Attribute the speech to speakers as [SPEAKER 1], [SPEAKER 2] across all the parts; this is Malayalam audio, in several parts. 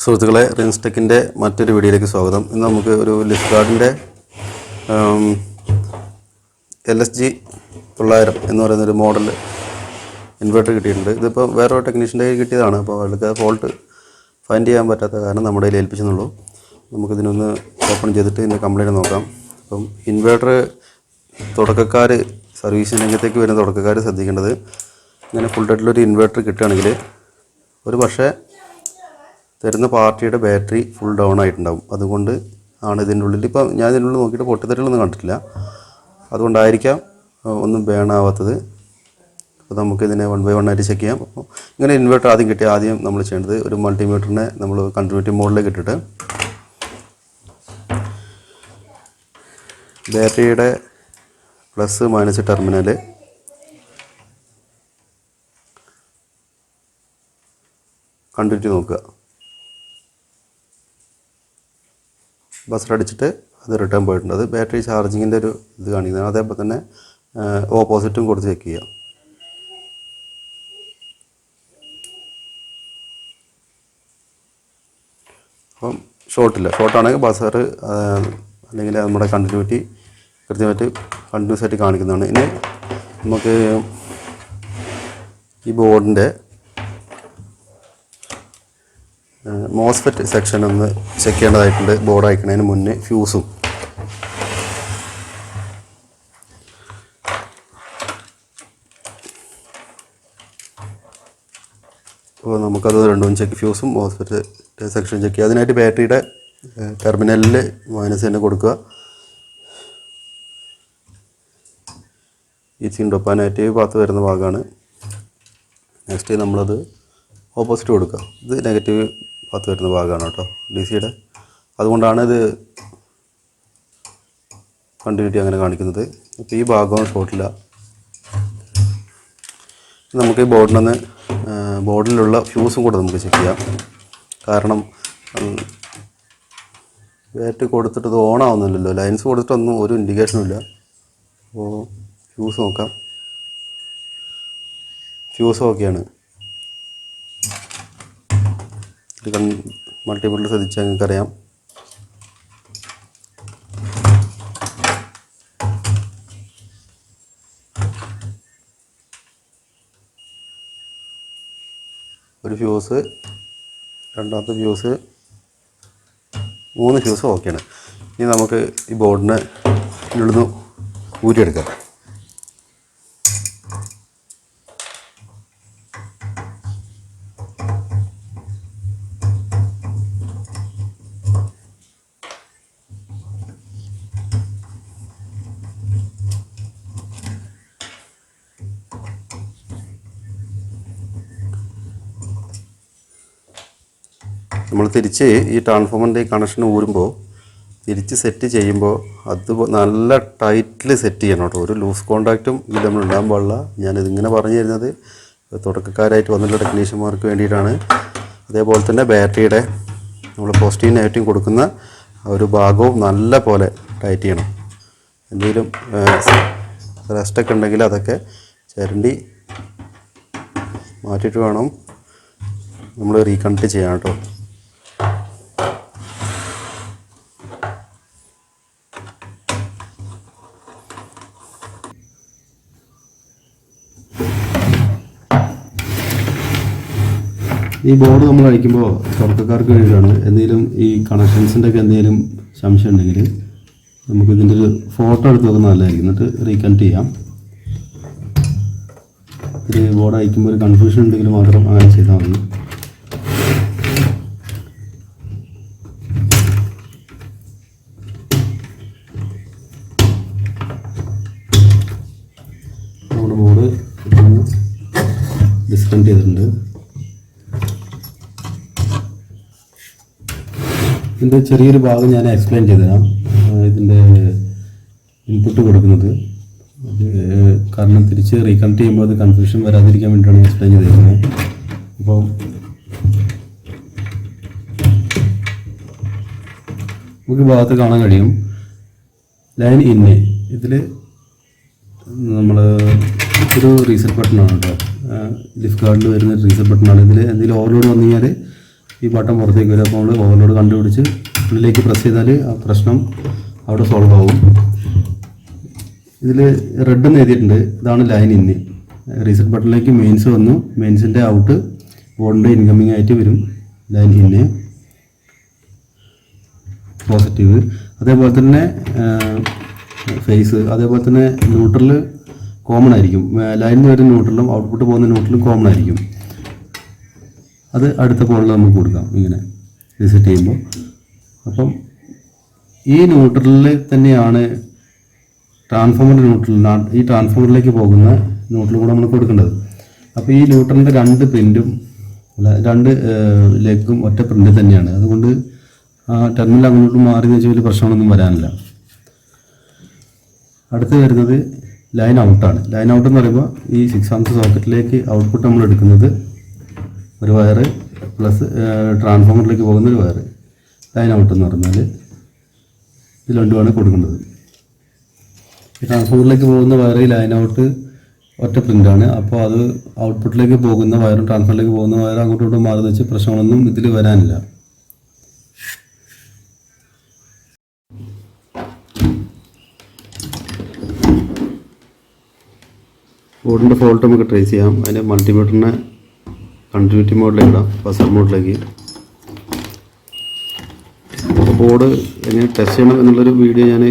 [SPEAKER 1] സുഹൃത്തുക്കളെ, റിൻസ്റ്റെക്കിൻ്റെ മറ്റൊരു വീഡിയോയിലേക്ക് സ്വാഗതം. ഇന്ന് നമുക്ക് ഒരു ലിഫ്റ്റ് ഗാർഡിൻ്റെ LSG 900 എന്ന് പറയുന്നൊരു മോഡൽ ഇൻവെർട്ടർ കിട്ടിയിട്ടുണ്ട്. ഇതിപ്പോൾ വേറൊരു ടെക്നീഷ്യൻ്റെ കയ്യിൽ കിട്ടിയതാണ്. അപ്പോൾ അവർക്ക് ഫോൾട്ട് ഫൈൻഡ് ചെയ്യാൻ പറ്റാത്ത കാരണം നമ്മുടെ കയ്യിൽ ഏൽപ്പിച്ചെന്നുള്ളൂ. നമുക്കിതിനൊന്ന് ഓപ്പൺ ചെയ്തിട്ട് ഇതിൻ്റെ കംപ്ലയിൻറ്റ് നോക്കാം. അപ്പം ഇൻവെർട്ടർ തുടക്കക്കാർ, സർവീസ് രംഗത്തേക്ക് വരുന്ന തുടക്കക്കാർ ശ്രദ്ധിക്കേണ്ടത്, ഇങ്ങനെ ഫുൾ ഡെഡിലൊരു ഇൻവെർട്ടർ കിട്ടുകയാണെങ്കിൽ ഒരു പക്ഷേ തരുന്ന പാർട്ടിയുടെ ബാറ്ററി ഫുൾ ഡൗൺ ആയിട്ടുണ്ടാവും. അതുകൊണ്ട് ആണ് ഇതിൻ്റെ ഉള്ളിൽ, ഇപ്പം ഞാൻ ഇതിൻ്റെ ഉള്ളിൽ നോക്കിയിട്ട് പൊട്ടിത്തെറികളൊന്നും കണ്ടിട്ടില്ല. അതുകൊണ്ടായിരിക്കാം ഒന്നും ബേൺ ആവാത്തത്. അപ്പോൾ നമുക്കിതിനെ 1 by 1 ആയിട്ട് ചെക്ക് ചെയ്യാം. അപ്പോൾ ഇങ്ങനെ ഇൻവെർട്ടർ ആദ്യം നമ്മൾ ചെയ്യേണ്ടത്, ഒരു മൾട്ടിമീറ്ററിനെ നമ്മൾ കണ്ടിന്യൂറ്റി മോഡിലേക്ക് ഇട്ടിട്ട് ബാറ്ററിയുടെ പ്ലസ് മൈനസ് ടെർമിനൽ കണ്ടിന്യൂറ്റി നോക്കുക. ബസർ അടിച്ചിട്ട് അത് റിട്ടേൺ പോയിട്ടുണ്ട്. അത് ബാറ്ററി ചാർജിങ്ങിൻ്റെ ഒരു ഇത് കാണിക്കുന്നത്. അതേപോലെ തന്നെ ഓപ്പോസിറ്റും കൊടുത്ത് ചെക്ക് ചെയ്യാം. അപ്പം ഷോർട്ടാണെങ്കിൽ ബസർ അല്ലെങ്കിൽ നമ്മുടെ കണ്ടിന്യൂറ്റി കൃത്യമായിട്ട് കണ്ടിന്യൂസ് ആയിട്ട് കാണിക്കുന്നതാണ്. ഇനി നമുക്ക് ഈ ബോർഡിൻ്റെ മോസ്ഫെറ്റ് സെക്ഷൻ ഒന്ന് ചെക്ക് ചെയ്യേണ്ടതായിട്ടുണ്ട്. ബോർഡ് അയക്കുന്നതിന് മുന്നേ ഫ്യൂസും അപ്പോൾ നമുക്കത് രണ്ടും ഫ്യൂസും മോസ്ഫെറ്റ് സെക്ഷൻ ചെക്ക് ചെയ്യുക. അതിനായിട്ട് ബാറ്ററിയുടെ ടെർമിനലിൽ മൈനസ് തന്നെ കൊടുക്കുക. ഈ സിൻഡോപ്പ നെഗറ്റീവ് പാത്ത് വരുന്ന ഭാഗമാണ്. നെക്സ്റ്റ് നമ്മളത് ഓപ്പോസിറ്റ് കൊടുക്കുക. ഇത് നെഗറ്റീവ് പാത്ത് വരുന്ന ഭാഗമാണ് കേട്ടോ, DC-യുടെ. അതുകൊണ്ടാണ് ഇത് കണ്ടിന്യൂറ്റി അങ്ങനെ കാണിക്കുന്നത്. അപ്പോൾ ഈ ഭാഗവും ഷോർട്ടില്ല. നമുക്ക് ഈ ബോർഡിലുള്ള ഫ്യൂസും കൂടെ നമുക്ക് ചെക്ക് ചെയ്യാം. കാരണം ബാറ്ററി കൊടുത്തിട്ട് ഇത് ഓൺ ആവുന്നില്ലല്ലോ, ലൈൻസ് കൊടുത്തിട്ടൊന്നും ഒരു ഇൻഡിക്കേഷനും ഇല്ല. അപ്പോൾ ഫ്യൂസ് നോക്കാം. ഫ്യൂസ് ഓക്കെയാണ്. ഇത് മൾട്ടിമീറ്ററിൽ ശ്രദ്ധിച്ചാൽ നിങ്ങൾക്കറിയാം. ഒരു ഫ്യൂസ്, രണ്ടാമത്തെ ഫ്യൂസ്, 3 ഫ്യൂസ് ഓക്കെയാണ്. ഇനി നമുക്ക് ഈ ബോർഡിനെ ഉള്ളിൽ ഊരിയെടുക്കാം. നമ്മൾ തിരിച്ച് ഈ ട്രാൻസ്ഫോമറിൻ്റെ ഈ കണക്ഷൻ ഊരുമ്പോൾ, തിരിച്ച് സെറ്റ് ചെയ്യുമ്പോൾ അത് നല്ല ടൈറ്റിൽ സെറ്റ് ചെയ്യണം കേട്ടോ. ഒരു ലൂസ് കോണ്ടാക്റ്റും ഇതിൽ നമ്മൾ ഉണ്ടാകാൻ പാടില്ല. ഞാനിതിങ്ങനെ പറഞ്ഞു തരുന്നത് തുടക്കക്കാരായിട്ട് വന്നിട്ടുള്ള ടെക്നീഷ്യന്മാർക്ക് വേണ്ടിയിട്ടാണ്. അതേപോലെ തന്നെ ബാറ്ററിയുടെ നമ്മൾ പോസിറ്റീവ് നെഗറ്റീവ് കൊടുക്കുന്ന ഒരു ഭാഗവും നല്ല പോലെ ടൈറ്റ് ചെയ്യണം. എന്തെങ്കിലും റെസ്റ്റൊക്കെ ഉണ്ടെങ്കിൽ അതൊക്കെ ചിരണ്ടി മാറ്റിയിട്ട് വേണം നമ്മൾ റീകണക്ട് ചെയ്യാൻ കേട്ടോ. ഈ ബോർഡ് നമ്മൾ അഴിക്കുമ്പോൾ തുടക്കക്കാർക്ക് വേണ്ടിയിട്ടാണ്. എന്തെങ്കിലും ഈ കണക്ഷൻസിൻ്റെ ഒക്കെ എന്തെങ്കിലും സംശയം ഉണ്ടെങ്കിൽ നമുക്ക് ഇതിൻ്റെ ഒരു ഫോട്ടോ എടുത്ത് നോക്കുന്നത് നല്ലതായിരിക്കും. എന്നിട്ട് റീകണക്ട് ചെയ്യാം. ഇത് ബോർഡ് അഴിക്കുമ്പോൾ ഒരു കൺഫ്യൂഷൻ ഉണ്ടെങ്കിൽ മാത്രം അങ്ങനെ ചെയ്താൽ മതി. നമ്മുടെ ബോർഡ് ഡിസ്കണക്ട് ചെയ്തിട്ടുണ്ട്. ഇതിൻ്റെ ചെറിയൊരു ഭാഗം ഞാൻ എക്സ്പ്ലെയിൻ ചെയ്തുതരാം. ഇതിൻ്റെ ഇൻപുട്ട് കൊടുക്കുന്നത് കാരണം തിരിച്ച് റീകണക്ട് ചെയ്യുമ്പോൾ അത് കൺഫ്യൂഷൻ വരാതിരിക്കാൻ വേണ്ടിയിട്ടാണ് എക്സ്പ്ലെയിൻ ചെയ്തിരിക്കുന്നത്. അപ്പോൾ നമുക്ക് ഭാഗത്ത് കാണാൻ കഴിയും ലൈൻ ഇന്ന്. ഇതിൽ നമ്മൾ ഒരു റീസെറ്റ് ബട്ടണാണ് കേട്ടോ. ലിഫ്റ്റ് ഗാർഡിൽ വരുന്ന റീസെറ്റ് ബട്ടണാണ്. ഇതിൽ എന്തെങ്കിലും ഓവർലോഡ് വന്നു കഴിഞ്ഞാൽ ഈ ബട്ടൺ പുറത്തേക്ക് വരും. അപ്പോൾ നമ്മൾ ഓവർലോഡ് കണ്ടുപിടിച്ച് ഉള്ളിലേക്ക് പ്രസ് ചെയ്താൽ ആ പ്രശ്നം അവിടെ സോൾവ് ആവും. ഇതിൽ റെഡ് എന്ന് എഴുതിയിട്ടുണ്ട്, ഇതാണ് ലൈൻ ഇന്ന്. റീസെറ്റ് ബട്ടണിലേക്ക് മെയിൻസ് വന്നു, മെയിൻസിൻ്റെ ഔട്ട് ബോർഡിൻ്റെ ഇൻകമ്മിങ് ആയിട്ട് വരും. ലൈൻ ഇന്ന് പോസിറ്റീവ്. അതേപോലെ തന്നെ ഫേസ്, അതേപോലെ തന്നെ ന്യൂട്രൽ കോമൺ ആയിരിക്കും. ലൈനിൽ വരുന്ന ന്യൂട്രലും ഔട്ട്പുട്ട് പോകുന്ന ന്യൂട്രലും കോമൺ ആയിരിക്കും. അത് അടുത്ത കോളിൽ നമുക്ക് കൊടുക്കാം ഇങ്ങനെ റീസെറ്റ് ചെയ്യുമ്പോൾ. അപ്പം ഈ ന്യൂട്രലിൽ തന്നെയാണ് ട്രാൻസ്ഫോമറിൻ്റെ ന്യൂട്രൽ, ഈ ട്രാൻസ്ഫോമറിലേക്ക് പോകുന്ന ന്യൂട്രൽ കൂടെ നമ്മൾ കൊടുക്കേണ്ടത്. അപ്പോൾ ഈ ന്യൂട്രലിൻ്റെ രണ്ട് പ്രിൻറ്റും രണ്ട് ലെഗും ഒറ്റ പ്രിൻ്റ് തന്നെയാണ്. അതുകൊണ്ട് ടെർമിനൽ അങ്ങോട്ട് മാറിയെന്ന് വെച്ചാൽ വലിയ പ്രശ്നങ്ങളൊന്നും വരാനില്ല. അടുത്ത് വരുന്നത് ലൈൻ ഔട്ടാണ്. ലൈൻ ഔട്ട് എന്ന് പറയുമ്പോൾ ഈ 6 ആംസ് സോക്കറ്റിലേക്ക് ഔട്ട്പുട്ട് നമ്മൾ എടുക്കുന്നത് ഒരു വയറ് പ്ലസ് ട്രാൻസ്ഫോമറിലേക്ക് പോകുന്ന ഒരു വയറ്. ലൈൻ ഔട്ട് എന്ന് പറഞ്ഞാൽ ഇത് രണ്ടുമാണ് കൊടുക്കുന്നത്. ഈ ട്രാൻസ്ഫോമറിലേക്ക് പോകുന്ന വയറ് ലൈൻ ഔട്ട് ഒറ്റ പ്രിൻ്റാണ്. അപ്പോൾ അത് ഔട്ട്പുട്ടിലേക്ക് പോകുന്ന വയറും ട്രാൻസ്ഫറിലേക്ക് പോകുന്ന വയറും അങ്ങോട്ടും ഇങ്ങോട്ടും മാറി വെച്ച് പ്രശ്നങ്ങളൊന്നും ഇതിൽ വരാനില്ല. ബോർഡിൻ്റെ ഫോൾട്ട് നമുക്ക് ട്രേസ് ചെയ്യാം. അതിന് മൾട്ടിമീറ്ററിനെ കണ്ടിന്യൂറ്റി മോഡിലേക്ക് ഇടാം, ബസർ മോഡിലേക്ക്. ബോർഡ് എങ്ങനെ ടെസ്റ്റ് ചെയ്യണം എന്നുള്ളൊരു വീഡിയോ ഞാൻ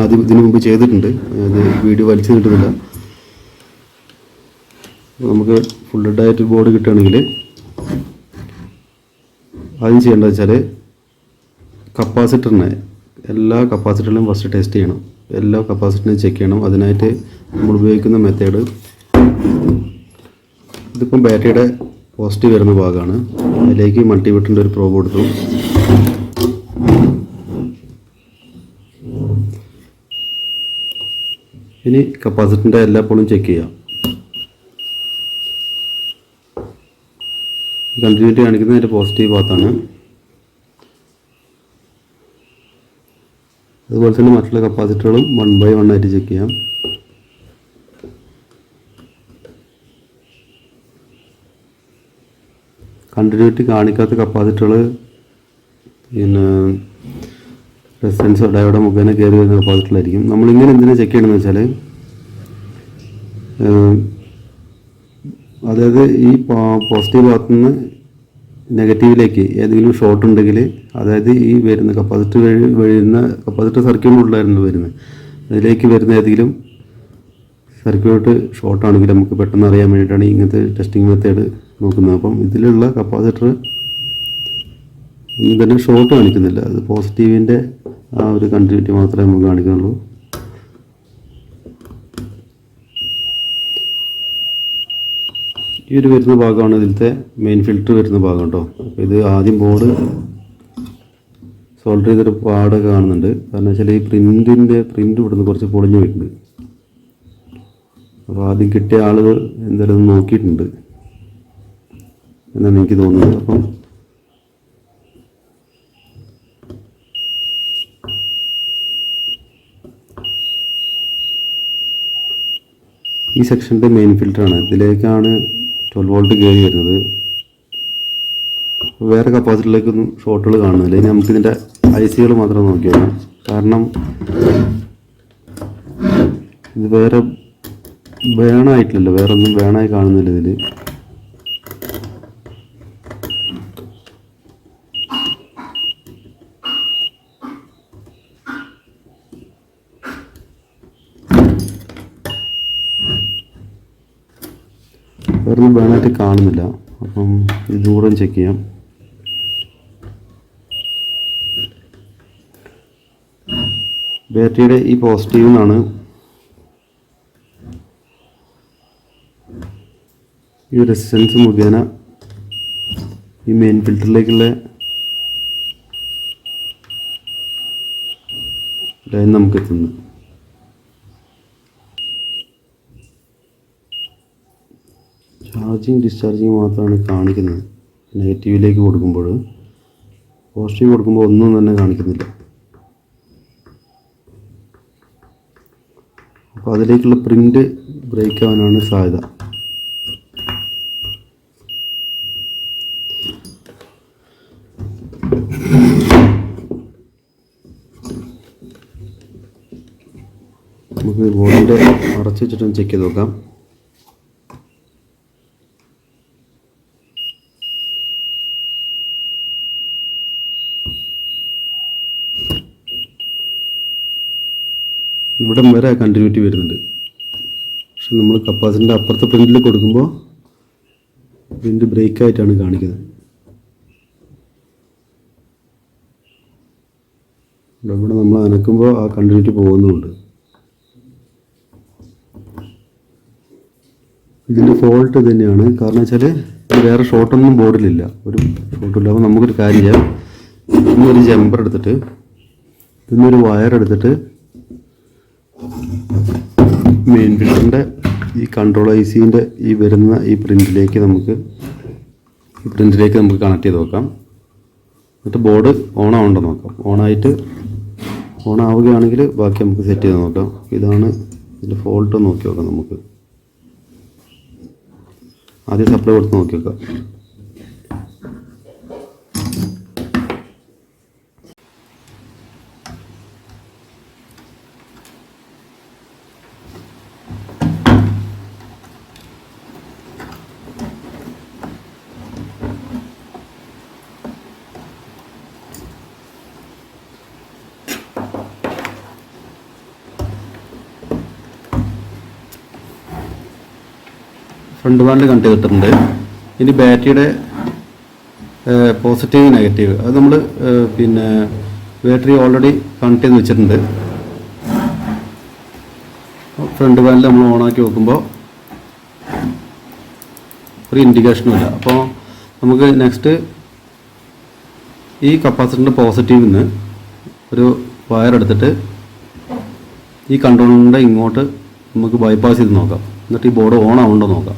[SPEAKER 1] ആദ്യം ഇതിനു മുമ്പ് ചെയ്തിട്ടുണ്ട്. അത് വീഡിയോ വലിച്ചു കിട്ടുന്നില്ല. നമുക്ക് ഫുൾ ഡായിട്ട് ബോർഡ് കിട്ടുകയാണെങ്കിൽ ആദ്യം ചെയ്യേണ്ടത് വെച്ചാൽ കപ്പാസിറ്ററിനെ എല്ലാ കപ്പാസിറ്ററിലും ഫസ്റ്റ് ടെസ്റ്റ് ചെയ്യണം. എല്ലാ കപ്പാസിറ്ററിനെയും ചെക്ക് ചെയ്യണം. അതിനായിട്ട് നമ്മൾ ഉപയോഗിക്കുന്ന മെത്തേഡ്, ഇതിപ്പം ബാറ്ററിയുടെ പോസിറ്റീവ് വരുന്ന ഭാഗമാണ്. അതിലേക്ക് മൾട്ടിമീറ്ററിൻ്റെ ഒരു പ്രോബ് കൊടുത്തു. ഇനി കപ്പാസിറ്ററിൻ്റെ എല്ലാ പോളും ചെക്ക് ചെയ്യാം. കണ്ടിന്യൂറ്റി കാണിക്കുന്നത് അതിൻ്റെ പോസിറ്റീവ് ഭാഗത്താണ്. അതുപോലെ തന്നെ മറ്റുള്ള കപ്പാസിറ്ററുകളും 1 by 1 ആയിട്ട് ചെക്ക് ചെയ്യാം. കണ്ടിന്യൂറ്റി കാണിക്കാത്ത കപ്പാസിറ്ററുകൾ പിന്നെ റെസിസ്റ്റൻസ് ഡയോഡ് മുഖേന കയറി വരുന്ന കപ്പാസിറ്ററിലായിരിക്കും. നമ്മളിങ്ങനെ എന്തിനാ ചെക്ക് ചെയ്യണമെന്ന് വെച്ചാൽ, അതായത് ഈ പോസിറ്റീവ് ഭാഗത്തു നിന്ന് നെഗറ്റീവിലേക്ക് ഏതെങ്കിലും ഷോർട്ട് ഉണ്ടെങ്കിൽ, അതായത് ഈ വരുന്ന കപ്പാസിറ്റർ വരുന്ന കപ്പാസിറ്റർ സർക്യൂട്ടിലുള്ളായിരുന്നു വരുന്നത്, അതിലേക്ക് വരുന്ന ഏതെങ്കിലും സർക്യൂട്ട് ഷോർട്ടാണെങ്കിൽ നമുക്ക് പെട്ടെന്ന് അറിയാൻ വേണ്ടിയിട്ടാണ് ഇങ്ങനത്തെ ടെസ്റ്റിംഗ് മെത്തേഡ് നോക്കുന്നത്. അപ്പം ഇതിലുള്ള കപ്പാസിറ്റർ തന്നെ ഷോർട്ട് കാണിക്കുന്നില്ല, അത് പോസിറ്റീവിൻ്റെ ആ ഒരു കണ്ടിന്യൂറ്റി മാത്രമേ നമുക്ക് കാണിക്കുന്നുള്ളൂ. ഈ ഒരു വരുന്ന ഭാഗമാണ് ഇതിലത്തെ മെയിൻ ഫിൽറ്റർ വരുന്ന ഭാഗം കേട്ടോ. അപ്പോൾ ഇത് ആദ്യം ബോർഡ് സോൾഡർ ചെയ്തൊരു പാട് കാണുന്നുണ്ട്. കാരണം വെച്ചാൽ ഈ പ്രിൻ്റ് ഇവിടുന്ന് കുറച്ച് പൊളിഞ്ഞു പോയിട്ടുണ്ട്. അപ്പോൾ ആദ്യം കിട്ടിയ ആളുകൾ എന്തായാലും നോക്കിയിട്ടുണ്ട് എന്നാണ് എനിക്ക് തോന്നുന്നത്. അപ്പം ഈ സെക്ഷൻ്റെ മെയിൻ ഫിൽറ്ററാണ്. ഇതിലേക്കാണ് 12 വോൾട്ട് കയറി വരുന്നത്. വേറെ കപ്പാസിറ്ററിലേക്കൊന്നും ഷോർട്ടുകൾ കാണുന്നില്ല. ഇനി നമുക്കിതിൻ്റെ IC-കൾ മാത്രം നോക്കി നോക്കാം. കാരണം ഇത് വേറെ വേണമായിട്ടില്ലല്ലോ, വേറെ ഒന്നും വേണമായി കാണുന്നില്ല ഇതിൽ. വേറൊന്നും വേണമായിട്ട് കാണുന്നില്ല. അപ്പം ഇതുകൂടെ ചെക്ക് ചെയ്യാം. ബാറ്ററിയുടെ ഈ പോസിറ്റീവ് നിന്നാണ് ഈ റെസിസ്റ്റൻസ് മുഖേന ഈ മെയിൻ ഫിൽറ്ററിലേക്കുള്ള ലൈൻ നമുക്ക് എത്തുന്നത്. ചാർജിങ് ഡിസ്ചാർജിങ് മാത്രമാണ് കാണിക്കുന്നത് നെഗറ്റീവിലേക്ക് കൊടുക്കുമ്പോൾ. പോസിറ്റീവ് കൊടുക്കുമ്പോൾ ഒന്നും തന്നെ കാണിക്കുന്നില്ല. അപ്പോൾ അതിലേക്കുള്ള പ്രിൻ്റ് ബ്രേക്ക് ആവാനാണ് സാധ്യത. നമുക്ക് ബോർഡിൻ്റെ അടച്ചു വെച്ചിട്ടൊന്ന് ചെക്ക് ചെയ്ത് നോക്കാം. ഇവിടം വരെ കണ്ടിന്യൂറ്റി വരുന്നുണ്ട്. പക്ഷെ നമ്മൾ കപ്പാസിറ്ററിൻ്റെ അപ്പുറത്തെ പ്രിൻറ്റിൽ കൊടുക്കുമ്പോൾ പ്രിൻ്റ് ബ്രേക്കായിട്ടാണ് കാണിക്കുന്നത്. ഇവിടെ നമ്മൾ അനക്കുമ്പോൾ ആ കണ്ടിന്യൂറ്റി പോകുന്നുമുണ്ട്. ഇതിൻ്റെ ഫോൾട്ട് ഇത് തന്നെയാണ്. കാരണം വെച്ചാൽ വേറെ ഷോട്ടൊന്നും ബോർഡിലില്ല, ഒരു ഷോട്ടില്ല. അപ്പോൾ നമുക്കൊരു കാര്യം ചെയ്യാം. ഇന്നൊരു ജമ്പർ എടുത്തിട്ട് ഇന്നൊരു വയർ എടുത്തിട്ട് മെയിൻ ഫിൽറ്ററിൻ്റെ ഈ കൺട്രോൾ ICൻ്റെ ഈ വരുന്ന ഈ പ്രിൻറ്റിലേക്ക് നമുക്ക് കണക്ട് ചെയ്ത് നോക്കാം. എന്നിട്ട് ബോർഡ് ഓണാവുണ്ടോ നോക്കാം. ഓണാവുകയാണെങ്കിൽ ബാക്കി നമുക്ക് സെറ്റ് ചെയ്ത് നോക്കാം. ഇതാണ് ഇതിൻ്റെ ഫോൾട്ട് നോക്കി നോക്കാം. നമുക്ക് ആദ്യം സപ്ലൈ കൊടുത്ത് നോക്കി നോക്കാം. ഫ്രണ്ട് പാനൽ കണക്ട് ചെയ്തിട്ടുണ്ട്. ഇനി ബാറ്ററിയുടെ പോസിറ്റീവ് നെഗറ്റീവ് അത് നമ്മൾ ബാറ്ററി ഓൾറെഡി കണക്ട് ചെയ്ത് വെച്ചിട്ടുണ്ട്. ഫ്രണ്ട് പാനൽ നമ്മൾ ഓണാക്കി നോക്കുമ്പോൾ ഒരു ഇൻഡിക്കേഷനും ഇല്ല. അപ്പോൾ നമുക്ക് നെക്സ്റ്റ് ഈ കപ്പാസിറ്ററിൻ്റെ പോസിറ്റീവിൽ നിന്ന് ഒരു വയർ എടുത്തിട്ട് ഈ കൺട്രോളറിൻ്റെ ഇങ്ങോട്ട് നമുക്ക് ബൈപ്പാസ് ചെയ്ത് നോക്കാം. എന്നിട്ട് ഈ ബോർഡ് ഓൺ ആവുന്നുണ്ടോ നോക്കാം.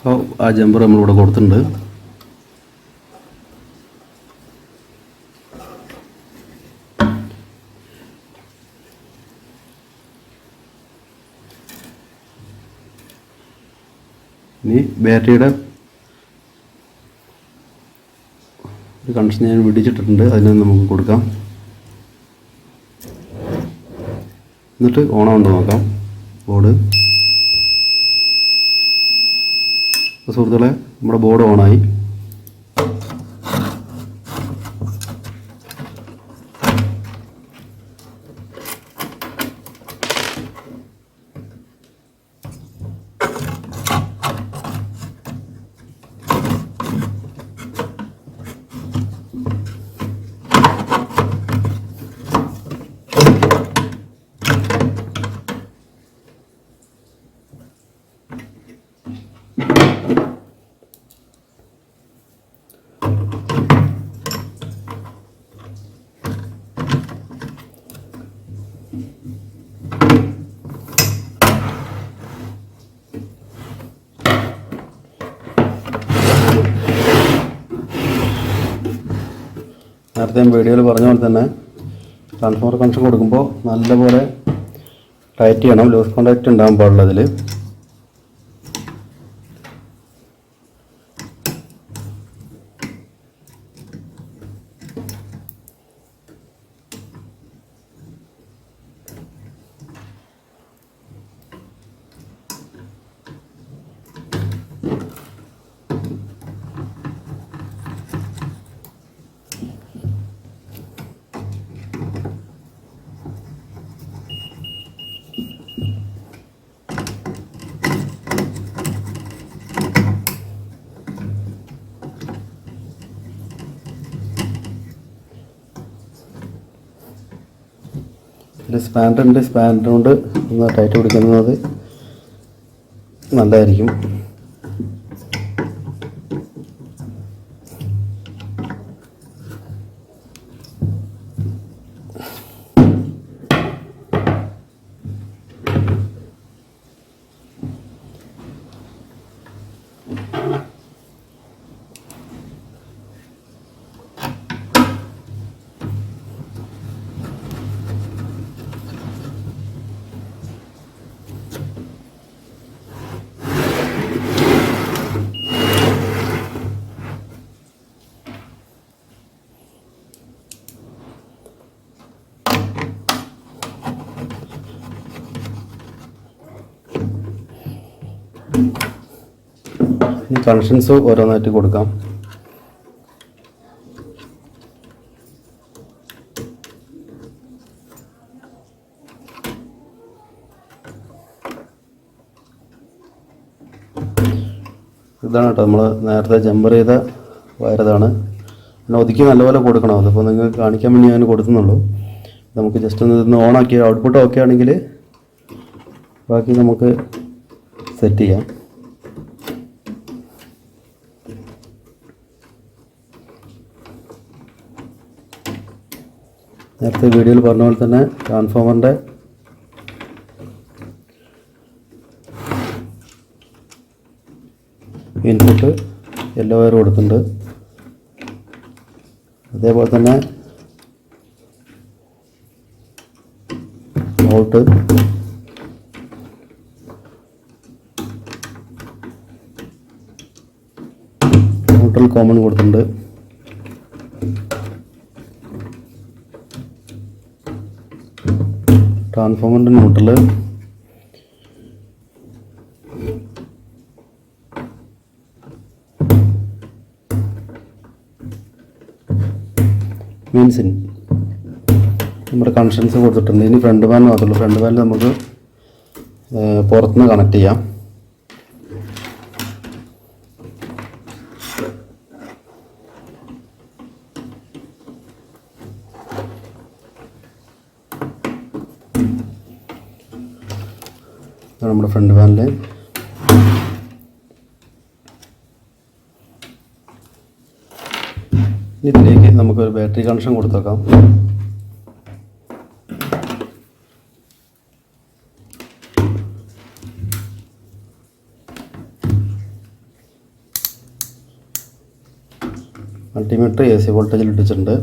[SPEAKER 1] അപ്പോൾ ആ ജമ്പർ നമ്മളിവിടെ കൊടുത്തിട്ടുണ്ട്. ഇനി ബാറ്ററിയുടെ ഒരു കണക്ഷൻ ഞാൻ വിടിച്ചിട്ടിട്ടുണ്ട്, അതിന് നമുക്ക് കൊടുക്കാം. എന്നിട്ട് ഓണാവുണ്ടോ നോക്കാം ബോർഡ്. സുഹൃത്തുക്കളെ, നമ്മുടെ ബോർഡ് ഓണായി. നേരത്തെ വീഡിയോയിൽ പറഞ്ഞ പോലെ തന്നെ ട്രാൻസ്ഫോമർ കണക്ഷൻ കൊടുക്കുമ്പോൾ നല്ലപോലെ ടൈറ്റ് ചെയ്യണം. ലൂസ് കോണ്ടാക്റ്റ് ഉണ്ടാകാൻ പാടില്ല അതിൽ. ഇതിൽ സ്പാൻഡറുണ്ട്. സ്പാൻഡർ കൊണ്ട് ഒന്ന് ടൈറ്റ് പിടിക്കുന്നത് നല്ലതായിരിക്കും. ഈ കണക്ഷൻസ് ഓരോന്നായിട്ട് കൊടുക്കാം. ഇതാണ് കേട്ടോ നമ്മൾ നേരത്തെ ജമ്പർ ചെയ്ത വയറതാണ്. പിന്നെ ഒതുക്കി നല്ലപോലെ കൊടുക്കണം. അതിപ്പോൾ നിങ്ങൾക്ക് കാണിക്കാൻ വേണ്ടി ഞാൻ കൊടുക്കുന്നുള്ളൂ. നമുക്ക് ജസ്റ്റ് ഒന്ന് ഓണാക്കി ഔട്ട്പുട്ട് ഓക്കെ ആണെങ്കിൽ ബാക്കി നമുക്ക് സെറ്റ് ചെയ്യാം. നേരത്തെ വീഡിയോയിൽ പറഞ്ഞ പോലെ തന്നെ ട്രാൻസ്ഫോമറിൻ്റെ ഇൻപുട്ട് യെല്ലോ വയർ കൊടുത്തിട്ടുണ്ട്. അതേപോലെ തന്നെ ഔട്ട് ന്യൂട്രൽ കോമൺ കൊടുത്തിട്ടുണ്ട്. ട്രാൻസ്ഫോമറിൻ്റെ ന്യൂട്രൽ മീൻസിൻ നമ്മുടെ കണക്ഷൻസ് കൊടുത്തിട്ടുണ്ട്. ഇനി ഫ്രണ്ട് പാൻ മാത്രമേ ഉള്ളൂ. ഫ്രണ്ട് പാനിൽ നമുക്ക് പുറത്തുനിന്ന് കണക്ട് ചെയ്യാം. നമ്മുടെ ഫ്രണ്ട് പാനിൽ ഇതിലേക്ക് നമുക്കൊരു ബാറ്ററി കണക്ഷൻ കൊടുത്തേക്കാം. മൾട്ടിമീറ്റർ AC വോൾട്ടേജിൽ ഇട്ടിട്ടുണ്ട്.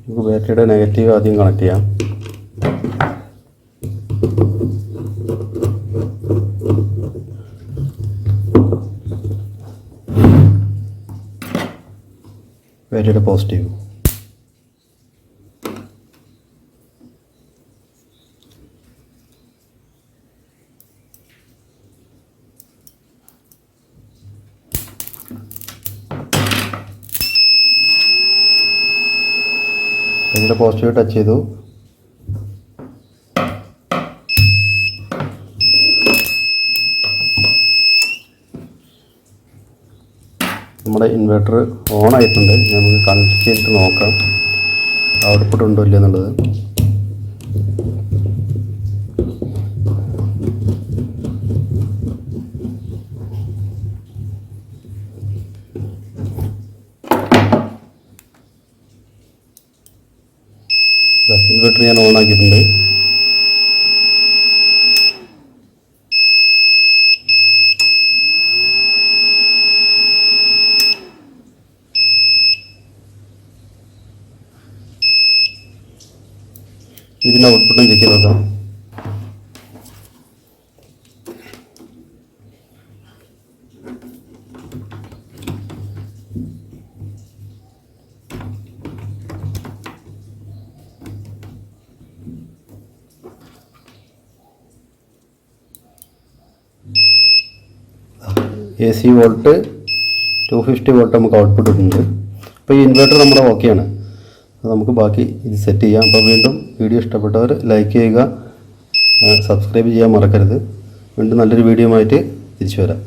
[SPEAKER 1] നമുക്ക് ബാറ്ററിയുടെ നെഗറ്റീവ് ആദ്യം കണക്ട് ചെയ്യാം. ബാറ്ററിയുടെ പോസിറ്റീവ്. ഇതിൻ്റെ പോസിറ്റീവ് ടച്ച് ചെയ്തു. നമ്മുടെ ഇൻവെർട്ടർ ഓൺ ആയിട്ടുണ്ട്. നമുക്ക് കണക്ട് ചെയ്തിട്ട് നോക്കാം ഔട്ട്പുട്ട് ഉണ്ടോ ഇല്ല എന്നുള്ളത്. ഇൻവെർട്ടർ ഞാൻ ഓൺ ആക്കിയിട്ടുണ്ട്. ഇതിൻ്റെ ഔട്ട്പുട്ടും ചെക്ക് ചെയ്ത് നോക്കാം. AC വോൾട്ട് 250 വോൾട്ട് നമുക്ക് ഔട്ട്പുട്ട് ഉണ്ട്. അപ്പോൾ ഈ ഇൻവെർട്ടർ നമ്മുടെ ഓക്കെയാണ്. നമുക്ക് ബാക്കി ഇത് സെറ്റ് ചെയ്യാം. അപ്പോൾ വീണ്ടും വീഡിയോ ഇഷ്ടപ്പെട്ടവർ ലൈക്ക് ചെയ്യുക, സബ്സ്ക്രൈബ് ചെയ്യാൻ മറക്കരുത്. വീണ്ടും നല്ലൊരു വീഡിയോ ആയിട്ട് തിരിച്ചു വരാം.